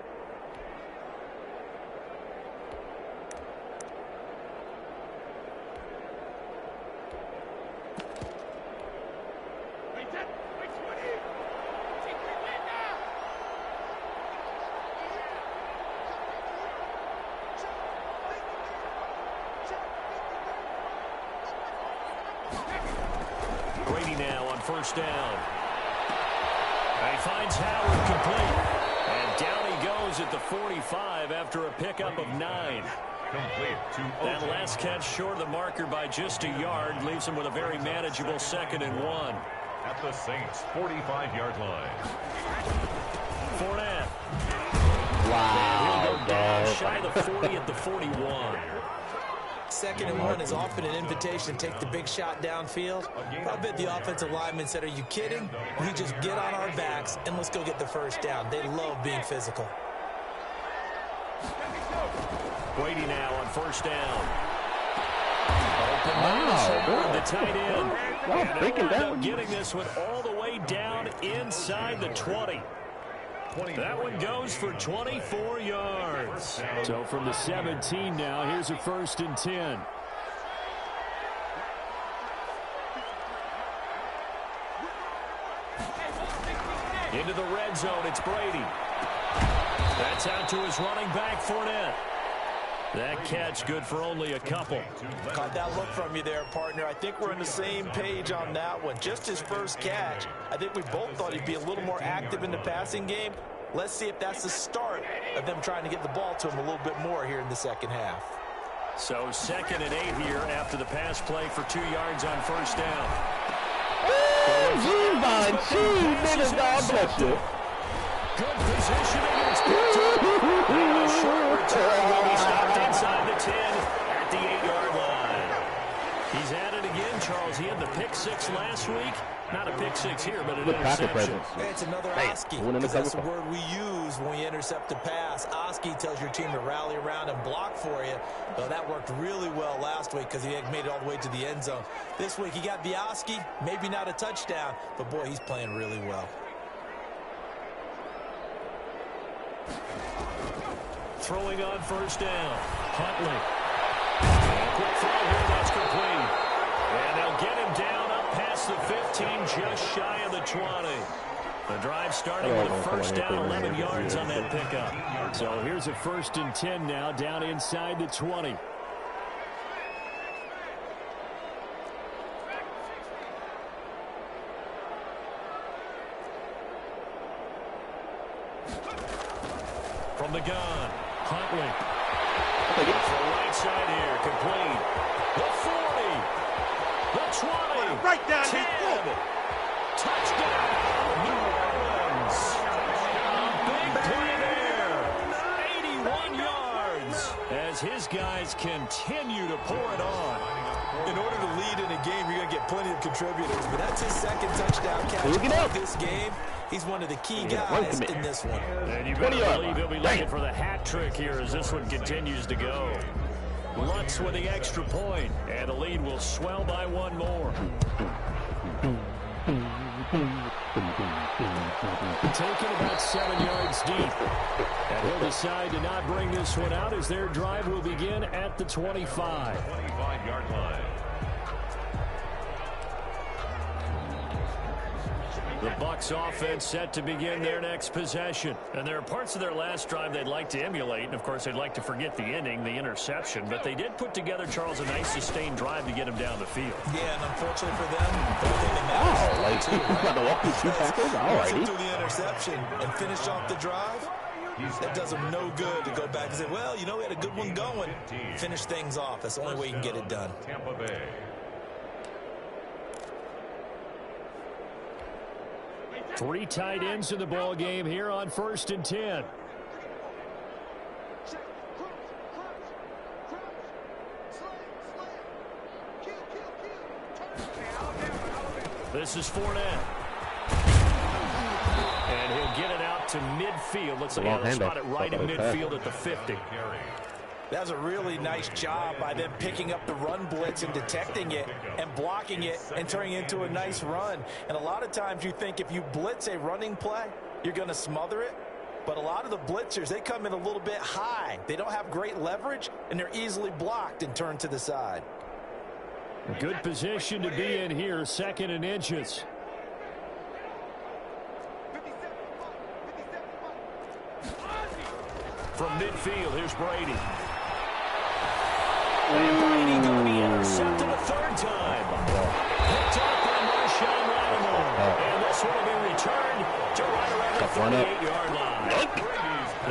First down. He finds Howard complete. And down he goes at the 45 after a pickup of 9. Complete to that last catch short of the marker by just a yard leaves him with a very manageable 2nd and 1. At the Saints' 45-yard line. Fournette. Wow. He'll go down shy of the 40 at the 41. 2nd and 1 is often an invitation to take the big shot downfield. I bet the offensive lineman said, are you kidding? We just get on our backs and let's go get the first down. They love being physical. Brady now on first down. Wow, the tight end. Wow, breaking down. Getting this one all the way down inside the 20. That one goes for 24 yards. So from the 17 now, here's a 1st and 10. Into the red zone, it's Brady. That's out to his running back, Fournette. That catch good for only a couple. Caught that look from you there, partner. I think we're on the same page on that one. Just his first catch. I think we both thought he'd be a little more active in the passing game. Let's see if that's the start of them trying to get the ball to him a little bit more here in the second half. So 2nd and 8 here after the pass play for 2 yards on first down. Oh, nigga, God bless you. Good positioning, and it's picked up. And a short return will be stopped inside the 10 at the 8-yard line. He Charles, he had the pick six last week. Not a pick six here, but an interception. It's another Oski. That's the word we use when we intercept a pass. Oski tells your team to rally around and block for you. Well, that worked really well last week because he had made it all the way to the end zone. This week he got the Oski, maybe not a touchdown, but boy, he's playing really well. Throwing on first down. Huntley. Quick throw here, that's complete. And they'll get him down up past the 15, just shy of the 20. The drive starting with a first down, 11 yards on that pickup. So here's a 1st and 10 now, down inside the 20. From the gun, Huntley. To the right side here, complete. The 40, the 20, right down 10, touchdown, New Orleans. Big play there, 81 yards, as his guys continue to pour it on. In order to lead in a game, you're going to get plenty of contributors, but that's his 2nd touchdown catch of this game. He's one of the key guys in this one. And you better believe he'll be looking for the hat trick here as this one continues to go. Lutz with the extra point, and the lead will swell by one more. Taken about 7 yards deep. And he'll decide to not bring this one out as their drive will begin at the 25. 25-yard line. The Bucs offense set to begin their next possession. And there are parts of their last drive they'd like to emulate. And, of course, they'd like to forget the ending, the interception. But they did put together, Charles, a nice sustained drive to get him down the field. Yeah, and unfortunately for them, they do the interception and finish off the drive. That does them no good to go back and say, well, you know, we had a good one going. Finish things off. That's the only way you can get it done. Tampa Bay. Three tight ends in the ball game here on 1st and 10. This is Fournette. And he'll get it out to midfield. Looks like he'll spot it right in midfield at the 50. That was a really nice job by them picking up the run blitz and detecting it and blocking it and turning it into a nice run. And a lot of times you think if you blitz a running play, you're going to smother it. But a lot of the blitzers, they come in a little bit high. They don't have great leverage, and they're easily blocked and turned to the side. Good position to be in here, 2nd and inches. From midfield, here's Brady. And Brady going to be intercepted a 3rd time. Picked up by Marshawn Lattimore. And this one will be returned to right around the 38-yard line.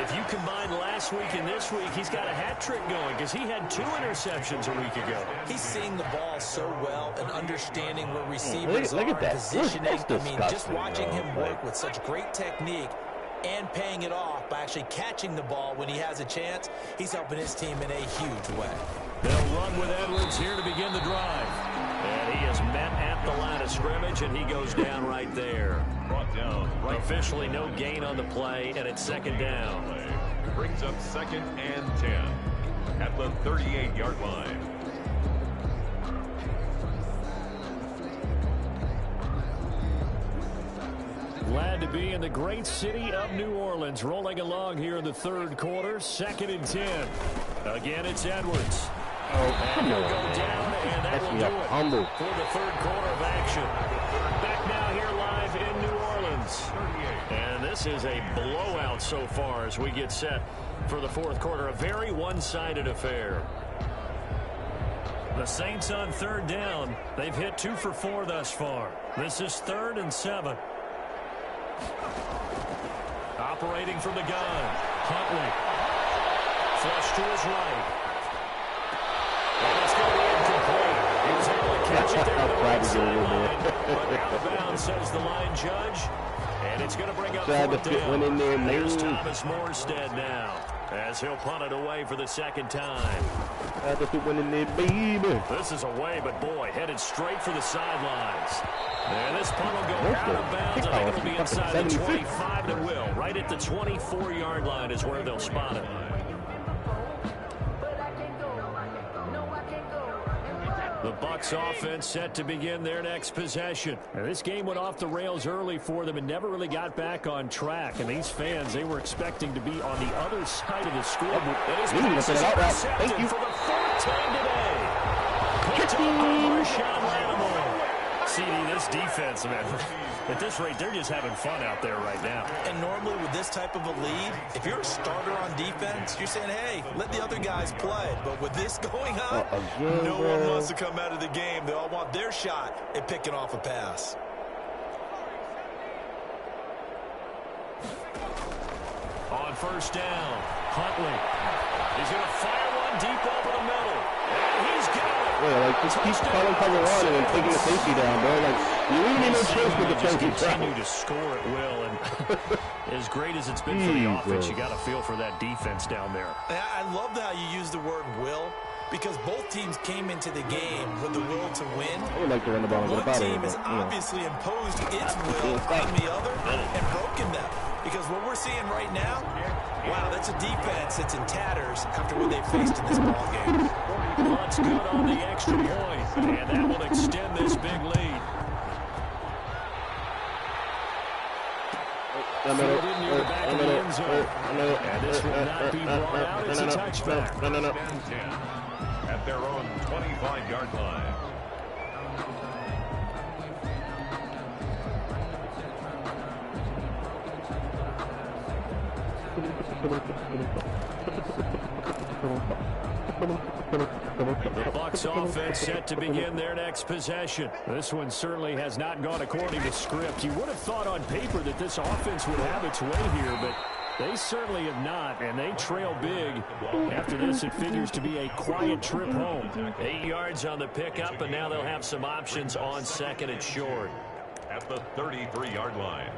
If you combine last week and this week, he's got a hat trick going because he had 2 interceptions a week ago. He's seeing the ball so well and understanding where receivers are, positioning. I mean, just watching him work with such great technique and paying it off by actually catching the ball when he has a chance, he's helping his team in a huge way. They'll run with Edwards here to begin the drive. And he is met at the line of scrimmage, and he goes down right there. Brought down. Right. Officially no gain on the play, and it's 2nd down. Brings up 2nd and 10 at the 38-yard line. Glad to be in the great city of New Orleans, rolling along here in the 3rd quarter, 2nd and 10. Again, it's Edwards. And he'll go down, and that will do it for the 3rd quarter of action. Back now here live in New Orleans. And this is a blowout so far as we get set for the 4th quarter. A very one-sided affair. The Saints on 3rd down. They've hit 2 for 4 thus far. This is 3rd and 7. Operating from the gun, Huntley. Flush to his right. And it's going to be incomplete. He was able to catch it there on the right sideline. But out of bounds, says the line judge. And it's going to bring up 4th down. There's Thomas Morstead now. as he'll punt it away for the second time. This is away, but boy, headed straight for the sidelines. And this punt will go out of bounds. I think it'll be inside the 25. It will. Right at the 24-yard line is where they'll spot it. The Bucs offense set to begin their next possession. And this game went off the rails early for them and never really got back on track. And these fans, they were expecting to be on the other side of the scoreboard. And his pass is intercepted for the fourth time today. Picked up by Marshawn Lattimore. CD, this defense, man, at this rate, they're just having fun out there right now. And normally with this type of a lead, if you're a starter on defense, you're saying, hey, let the other guys play. But with this going on, no one wants to come out of the game. They all want their shot at picking off a pass. On first down, Huntley. He's going to fire one deep over the middle. And he's got it. Yeah, like, just keep calling cover on and then taking the safety down, bro. Like, you really need no choice with the chunky trap. Continue to score at will, and as great as it's been for the offense, you got to feel for that defense down there. I love how you use the word will, because both teams came into the game with the will to win. I would like to run the ball and get One up out of team here, has but, obviously imposed its will on the other and broken them. Because what we're seeing right now, wow, that's a defense that's in tatters after what they faced in this ball game. That's good on the extra point, and that will extend this big lead. Filled in near the back of the end zone. And this will not be brought out. It's a touchback. At their own 25-yard line. The Bucs offense set to begin their next possession. This one certainly has not gone according to script. You would have thought on paper that this offense would have its way here, but they certainly have not, and they trail big. After this, it figures to be a quiet trip home. 8 yards on the pickup, and now they'll have some options on second and short. At the 33-yard line.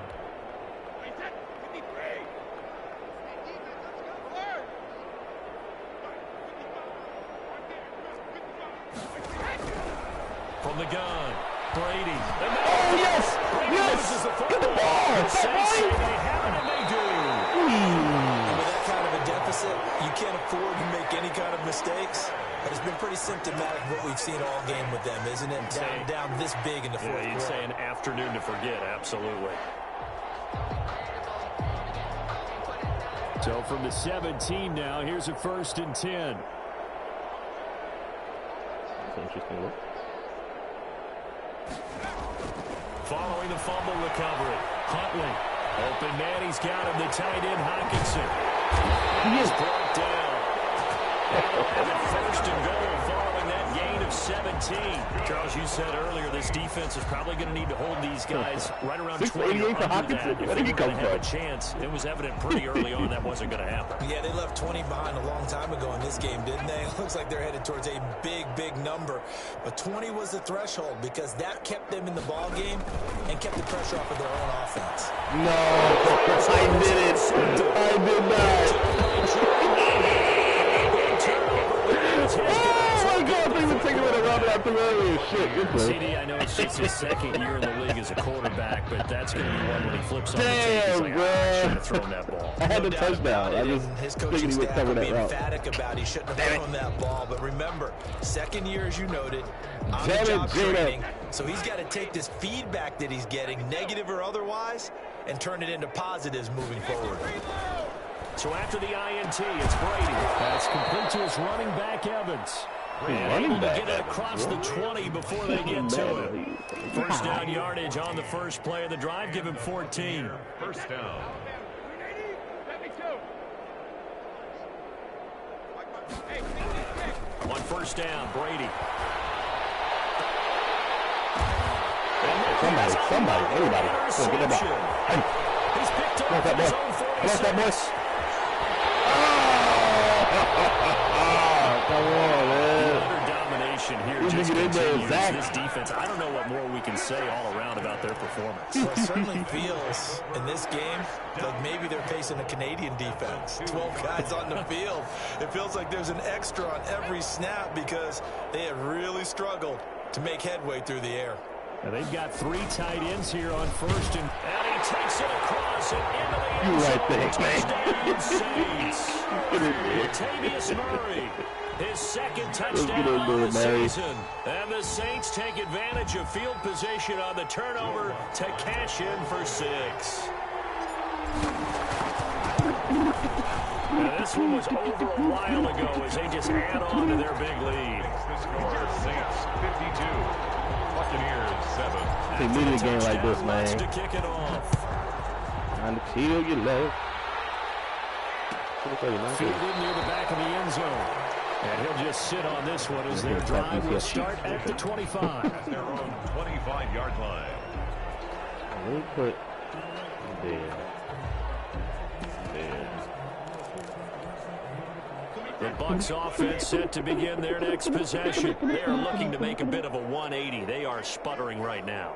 From the gun, Brady. Oh, yes! Yes! Get the ball! The Saints say they have it, and they do. And with that kind of a deficit, you can't afford to make any kind of mistakes. But it's been pretty symptomatic of what we've seen all game with them, isn't it? Down this big in the fourth quarter. You'd say an afternoon to forget, absolutely. So from the 17 now, here's a 1st and 10. That's an interesting look. Following the fumble recovery, Huntley. Open man, he's got him, the tight end, Hockenson. He is brought down. And a 1st and goal following that gain of 17. Charles, you said earlier this defense is probably going to need to hold these guys right around 20 or under that. If they were going to have a chance, it was evident pretty early on that wasn't going to happen. Yeah, they left 20 behind a long time ago in this game, didn't they? It looks like they're headed towards a big, big number. But 20 was the threshold because that kept them in the ball game and kept the pressure off of their own offense. No, I did it. I did not. Oh my God! They were taking away the round out too early. Shit, good play. CD, I know it's just his second year in the league as a quarterback, but that's going to be one when he flips on the tape. He's like, I should have thrown that ball. I had the touchdown. I just his coaching staff would be emphatic about he shouldn't have thrown that ball. But remember, second year, as you noted, on-the-job training. So he's got to take this feedback that he's getting, negative or otherwise, and turn it into positives moving forward. So after the INT, it's Brady. That's complete to his running back, Evans. And able to get it across the 20 before they get to it. 1st down yardage on the first play of the drive. Give him 14. 1st down. On 1st down, Brady. Somebody, everybody. Come on, get that ball. Hey. He's picked up That boy. his own 46. Come on, that boy. Oh, come on, man. Utter domination here. Who'd you get into? continues, this defense, I don't know what more we can say all around about their performance. Well, it certainly feels in this game like maybe they're facing a Canadian defense. 12 guys on the field. It feels like there's an extra on every snap because they have really struggled to make headway through the air. Now they've got 3 tight ends here on first, and he takes it across and into the end zone. Right there, Touchdown, Saints. Latavius Murray, his second touchdown of the season. And the Saints take advantage of field position on the turnover to cash in for 6. Now this one was over a while ago as they just add on to their big lead. The score, Saints 52. Buccaneers 7. They needed a game like this, man. To kick it off. On the field, you love. Fielded near the back of the end zone. And he'll just sit on this one as their drive will start at the 25. At their own 25-yard line. We put there. The Bucs offense set to begin their next possession. They are looking to make a bit of a 180. They are sputtering right now.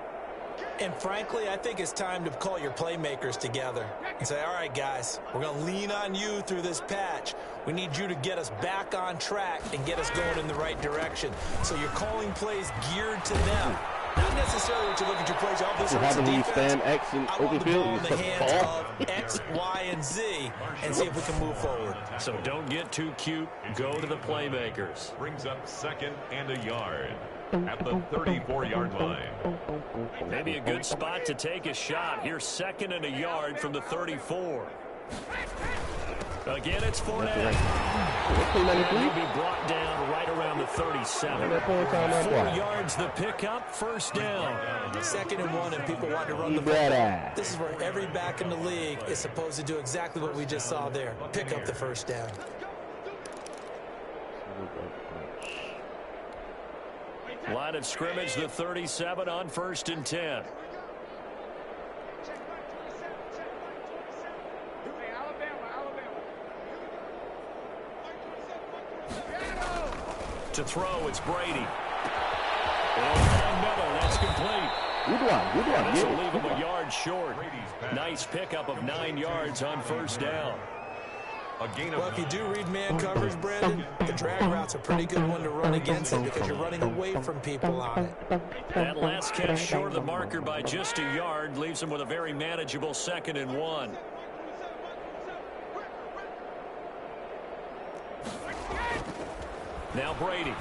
And frankly, I think it's time to call your playmakers together and say, all right, guys, we're going to lean on you through this patch. We need you to get us back on track and get us going in the right direction. So you're calling plays geared to them. Not necessarily to look at your plays. What happens when you stand X in open field? I want the ball in the hands of X, Y, and Z and see if we can move forward. So don't get too cute. Go to the playmakers. Brings up 2nd and a yard at the 34-yard line. Maybe a good spot to take a shot. Here's 2nd and a yard from the 34. Again, it's Fournette. And he'll be brought down right around the 37. 4 yards the pickup, first down. 2nd and 1, and people want to run the ball. This is where every back in the league is supposed to do exactly what we just saw there. Pick up the first down. Line of scrimmage, the 37 on 1st and 10. To throw, it's Brady. And middle, that's complete. Good one. This will leave him a yard short. Nice pickup of 9 yards on first down. Well, if you do read man coverage, Brandon, the drag route's a pretty good one to run against it because you're running away from people on it. That last catch short of the marker by just a yard leaves him with a very manageable 2nd and 1. Now Brady.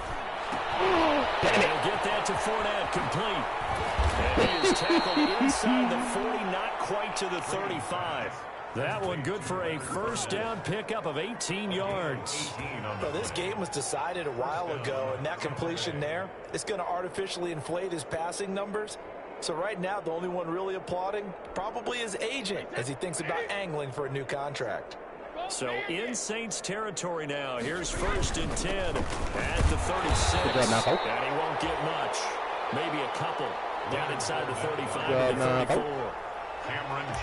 He'll get that to Fournette, complete. And he is tackled inside the 40, not quite to the 35. That one good for a first down pickup of 18 yards. Well, this game was decided a while ago, and that completion there is going to artificially inflate his passing numbers. So right now, the only one really applauding probably his agent as he thinks about angling for a new contract. So in Saints territory now. Here's 1st and 10 at the 36. And he won't get much. Maybe a couple down inside the 35 and the 34.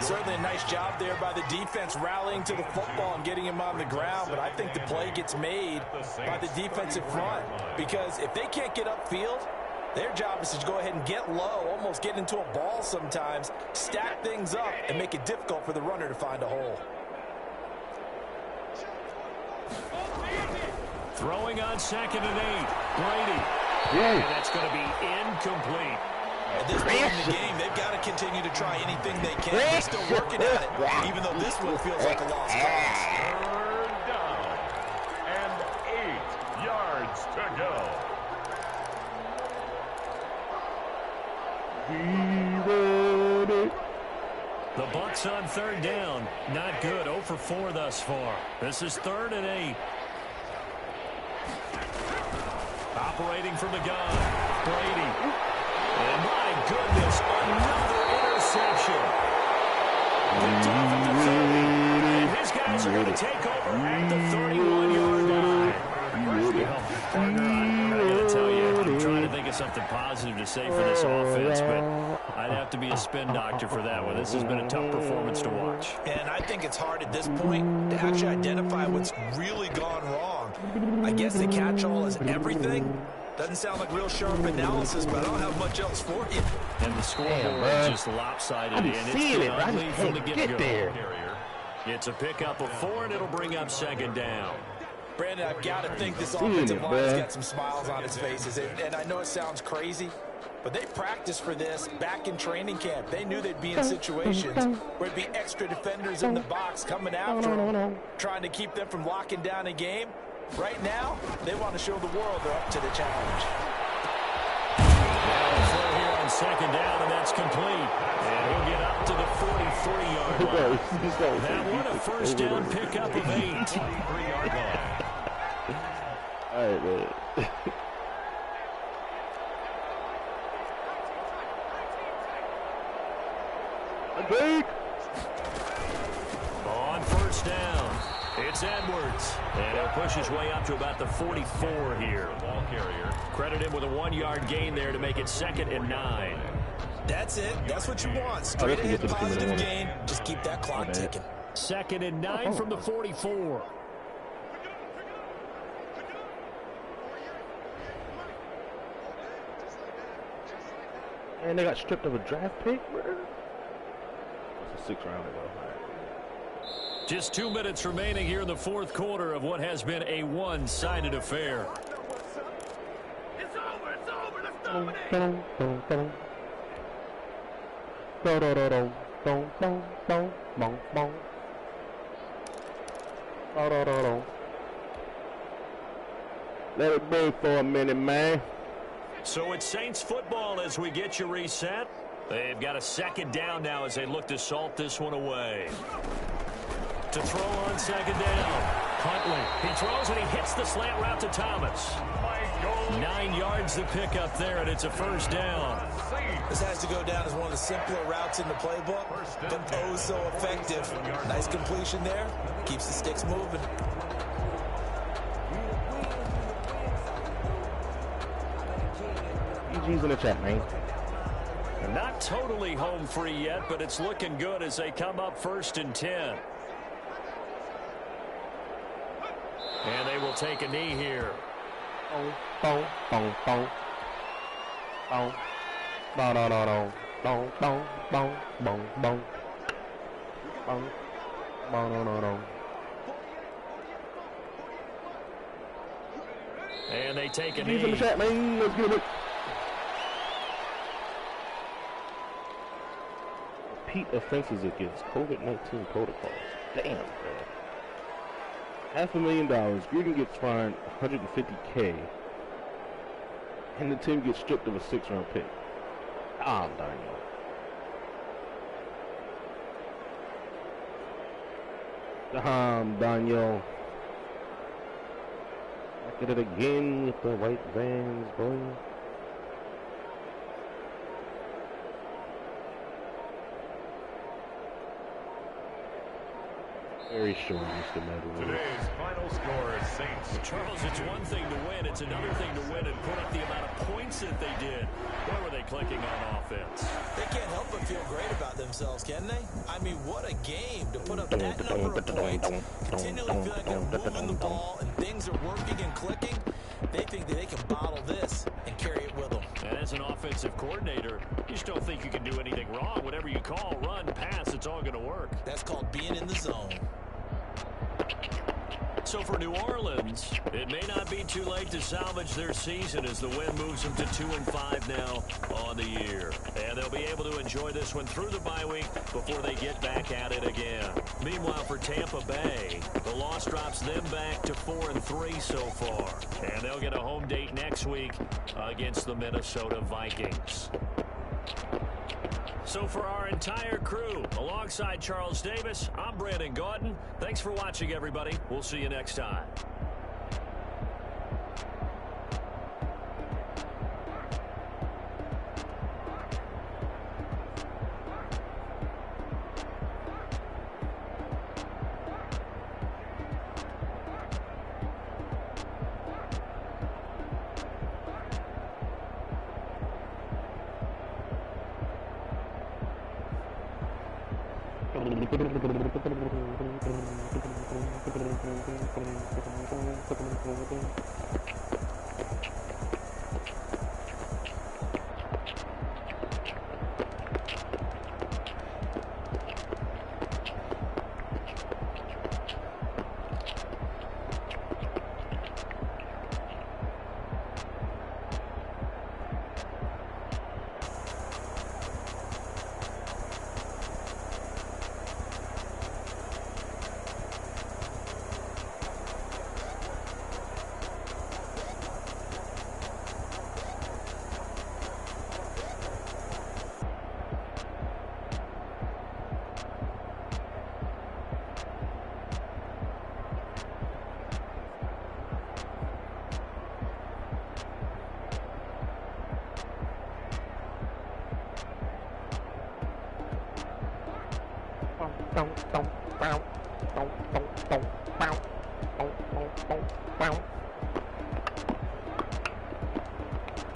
Certainly a nice job there by the defense rallying to the football and getting him on the ground, but I think the play gets made by the defensive front because if they can't get upfield, their job is to go ahead and get low, almost get into a ball sometimes, stack things up, and make it difficult for the runner to find a hole. Throwing on 2nd and 8. Brady. And that's going to be incomplete. At this point in the game, they've got to continue to try anything they can. They're still working at it, even though this one feels like a lost cause. 3rd down and 8 yards to go. The Bucs on 3rd down. Not good. 0 for 4 thus far. This is 3rd and 8. Operating from the gun. Brady. And my goodness, another interception. Picked off at the 30. And his guys are going to take over at the 31-yard line. Partner, I'm going to tell you, I'm trying to think of something positive to say for this offense, but I'd have to be a spin doctor for that one. This has been a tough performance to watch. And I think it's hard at this point to actually identify what's really gone wrong. I guess the catch-all is everything. Doesn't sound like real sharp analysis, but I don't have much else for you. And the scoreboard is just lopsided. I'm and seeing it's it, I ugly just from the can't get-go. get there. It's a pickup of 4, and it'll bring up second down. Brandon, I've got to think this offensive line's got some smiles on its faces. And I know it sounds crazy, but they practiced for this back in training camp. They knew they'd be in situations where there'd be extra defenders in the box coming after them, trying to keep them from locking down a game. Right now, they want to show the world they're up to the challenge. Now throw here on second down, and that's complete. And he'll get up to the 43-yard line. That one a first down pickup of 8. 43-yard line. All right, man. On first down, it's Edwards. And he'll push his way up to about the 44 here. Ball carrier. Credit him with a 1-yard gain there to make it 2nd and 9. That's it. That's what you want. Straight ahead, positive gain. Just keep that clock ticking. 2nd and 9 from the 44. And they got stripped of a draft pick, bro. That's a 6th rounder, though. Just 2 minutes remaining here in the 4th quarter of what has been a one-sided affair. It's over. It's over. Let's dominate. Let it be for a minute, man. So it's Saints football as we get you reset. They've got a 2nd down now as they look to salt this one away. To throw on 2nd down. Huntley. He throws and he hits the slant route to Thomas. 9 yards to pick up there, and it's a first down. This has to go down as one of the simpler routes in the playbook, but oh so effective. Nice completion there. Keeps the sticks moving. GG's in the chat, man. Not totally home free yet, but it's looking good as they come up 1st and 10. And they will take a knee here. And they take a knee. GG's in the chat, man. Let's get it. Repeat offenses against COVID-19 protocols. Damn, bro. $500,000. Gruden gets fined $150K, and the team gets stripped of a 6th-round pick. Ah, Daniel. Daniel. Back at it again with the white vans, boy. Very short, Mr. Medley. Today's final score is Saints. Charles, it's one thing to win. It's another thing to win and put up the amount of points that they did. Where were they clicking on offense? They can't help but feel great about themselves, can they? I mean, what a game to put up that number of points, continually feel like they're moving the ball and things are working and clicking. They think that they can bottle this and carry it with them. And as an offensive coordinator, you just don't think you can do anything wrong. Whatever you call, run, pass, it's all going to work. That's called being in the zone. So for New Orleans, it may not be too late to salvage their season as the win moves them to 2-5 now on the year. And they'll be able to enjoy this one through the bye week before they get back at it again. Meanwhile, for Tampa Bay, the loss drops them back to 4-3 so far. And they'll get a home date next week against the Minnesota Vikings. So for our entire crew, alongside Charles Davis, I'm Brandon Gaudin. Thanks for watching, everybody. We'll see you next time.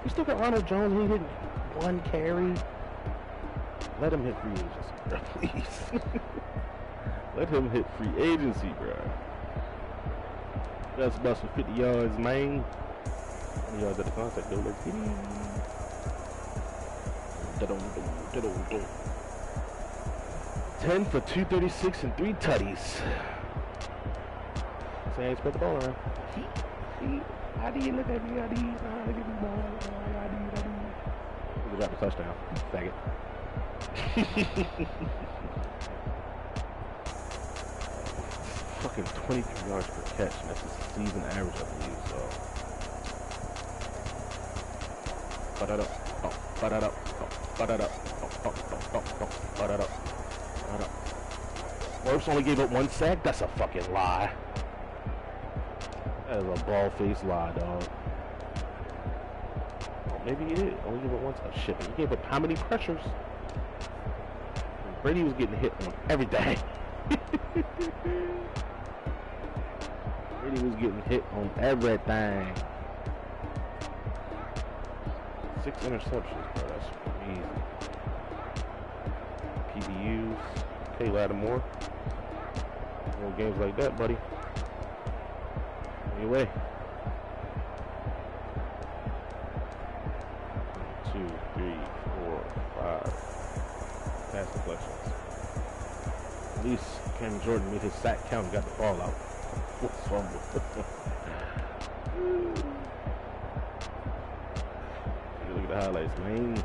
You still got Ronald Jones. He hitting 1 carry. Let him hit free agency, bro. Please. Let him hit free agency, bro. That's bust for 50 yards, man. 20 yards at the contact, though. Let's get him. 10 for 236 and 3 tutties. So I ain't spread the ball around. How do you look at me? How do you look at me, boy? How do you? We'll drop a touchdown. Faggot. Fucking 23 yards per catch. And that's the season average, I believe. So. Butt it up. Oh, butt it up. Oh, butt it up. Oh, butt it up. Worfs only gave up 1 sack? That's a fucking lie. That is a bald-faced lie, dog. Oh, maybe he did. Only gave up 1 sack. Shit, he gave up how many pressures? Brady was getting hit on everything. Brady was getting hit on everything. 6 interceptions, bro. That's amazing. PBUs. Okay, Lattimore. No games like that, buddy. Anyway. 1, 2, 3, 4, 5. Pass deflections. At least Cam Jordan made his sack count and got the ball out. Fumble. Look at the highlights, man.